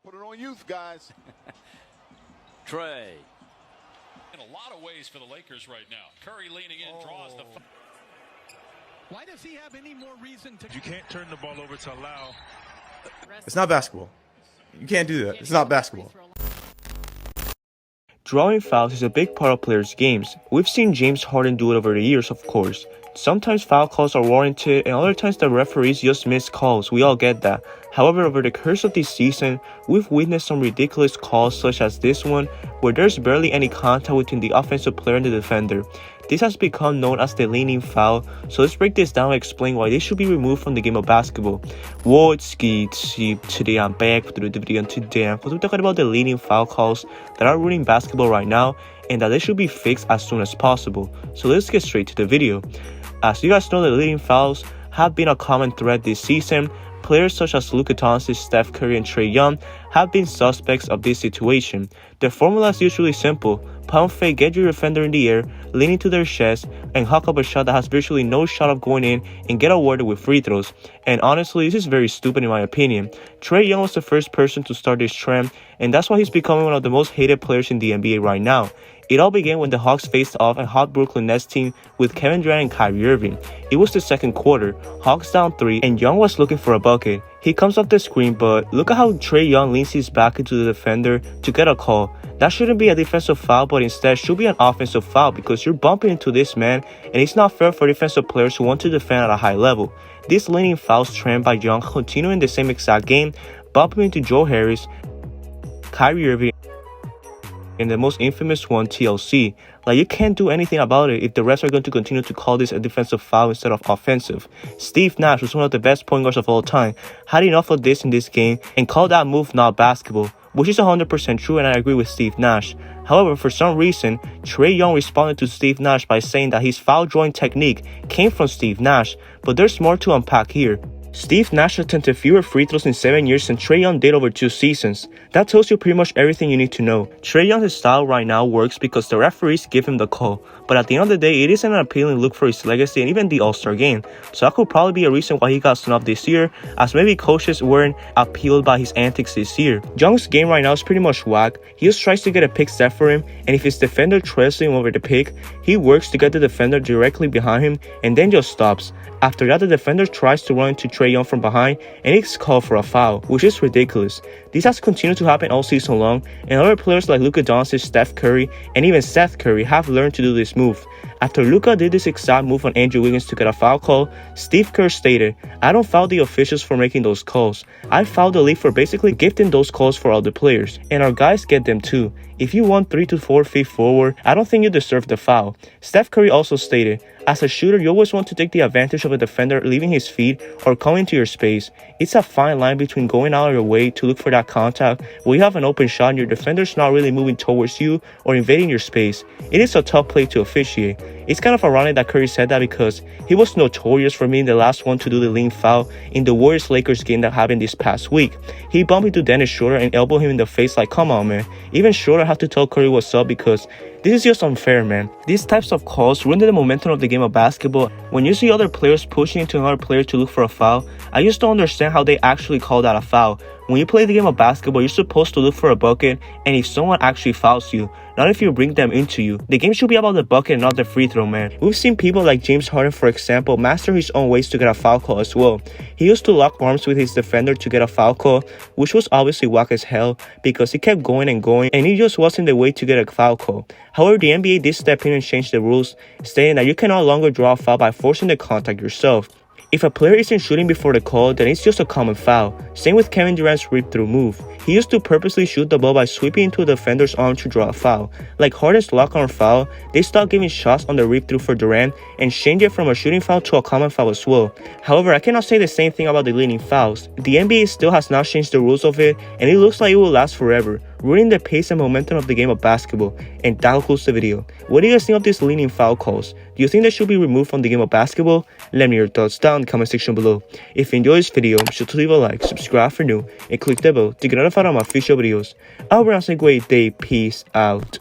Put it on youth, guys. Trae. In a lot of ways for the Lakers right now. Curry leaning in, draws the. Why does he have any more reason to? You can't turn the ball over to allow. It's not basketball. You can't do that. It's not basketball. Drawing fouls is a big part of players' games. We've seen James Harden do it over the years, of course. Sometimes foul calls are warranted and other times the referees just miss calls. We all get that. However, over the course of this season, we've witnessed some ridiculous calls such as this one, where there's barely any contact between the offensive player and the defender. This has become known as the leaning foul, so let's break this down and explain why this should be removed from the game of basketball. What's good? Today I'm back with the video, and today I'm going to talk about the leaning foul calls that are ruining basketball right now and that they should be fixed as soon as possible. So let's get straight to the video. As you guys know, the leaning fouls have been a common thread this season. Players such as Luka Doncic, Steph Curry, and Trey Young have been suspects of this situation. The formula is usually simple. Pump fake, get your defender in the air, lean into their chest, and huck up a shot that has virtually no shot of going in and get awarded with free throws. And honestly, this is very stupid in my opinion. Trey Young was the first person to start this trend, and that's why he's becoming one of the most hated players in the NBA right now. It all began when the Hawks faced off a hot Brooklyn Nets team with Kevin Durant and Kyrie Irving. It was the second quarter, Hawks down 3, and Young was looking for a bucket. He comes off the screen, but look at how Trey Young leans his back into the defender to get a call. That shouldn't be a defensive foul, but instead should be an offensive foul because you're bumping into this man, and it's not fair for defensive players who want to defend at a high level. This leaning fouls trend by Young continuing the same exact game, bumping into Joe Harris, Kyrie Irving, and the most infamous one, TLC. Like, you can't do anything about it if the refs are going to continue to call this a defensive foul instead of offensive. Steve Nash, who's one of the best point guards of all time, had enough of this in this game and called that move not basketball, which is 100% true, and I agree with Steve Nash. However, for some reason, Trey Young responded to Steve Nash by saying that his foul drawing technique came from Steve Nash, but there's more to unpack here. Steve Nash attempted fewer free throws in 7 years than Trey Young did over 2 seasons. That tells you pretty much everything you need to know. Trey Young's style right now works because the referees give him the call, but at the end of the day, it isn't an appealing look for his legacy and even the All-Star game. So that could probably be a reason why he got snubbed this year, as maybe coaches weren't appealed by his antics this year. Young's game right now is pretty much whack. He just tries to get a pick set for him, and if his defender trails him over the pick, he works to get the defender directly behind him and then just stops. After that, the defender tries to run into Trey Young from behind and it's called for a foul, which is ridiculous. This has continued to happen all season long, and other players like Luka Doncic, Steph Curry, and even Seth Curry have learned to do this move. After Luka did this exact move on Andrew Wiggins to get a foul call, Steve Kerr stated, "I don't foul the officials for making those calls. I foul the league for basically gifting those calls for all the players, and our guys get them too. If you want 3 to 4 feet forward, I don't think you deserve the foul." Steph Curry also stated, "As a shooter, you always want to take the advantage of a defender leaving his feet or coming to your space. It's a fine line between going out of your way to look for that contact where you have an open shot and your defender's not really moving towards you or invading your space. It is a tough play to officiate." It's kind of ironic that Curry said that because he was notorious for being the last one to do the lean foul in the Warriors-Lakers game that happened this past week. He bumped into Dennis Schroeder and elbowed him in the face like, come on, man. Even Schroeder had to tell Curry what's up because this is just unfair, man. These types of calls ruin the momentum of the game of basketball. When you see other players pushing into another player to look for a foul, I just don't understand how they actually call that a foul. When you play the game of basketball, you're supposed to look for a bucket, and if someone actually fouls you, not if you bring them into you. The game should be about the bucket and not the free throw, man. We've seen people like James Harden, for example, master his own ways to get a foul call as well. He used to lock arms with his defender to get a foul call, which was obviously whack as hell because he kept going and going, and it just wasn't the way to get a foul call. However, the NBA did step in and change the rules, stating that you can no longer draw a foul by forcing the contact yourself. If a player isn't shooting before the call, then it's just a common foul. Same with Kevin Durant's rip-through move. He used to purposely shoot the ball by sweeping into a defender's arm to draw a foul. Like Harden's lock-on foul, they stopped giving shots on the rip-through for Durant and changed it from a shooting foul to a common foul as well. However, I cannot say the same thing about the leaning fouls. The NBA still has not changed the rules of it, and it looks like it will last forever, ruining the pace and momentum of the game of basketball. And that concludes the video. What do you guys think of these leaning foul calls? Do you think they should be removed from the game of basketball? Let me know your thoughts down in the comment section below. If you enjoyed this video, be sure to leave a like, subscribe for new, and click the bell to get notified on my future videos. I hope you have a great day. Peace out.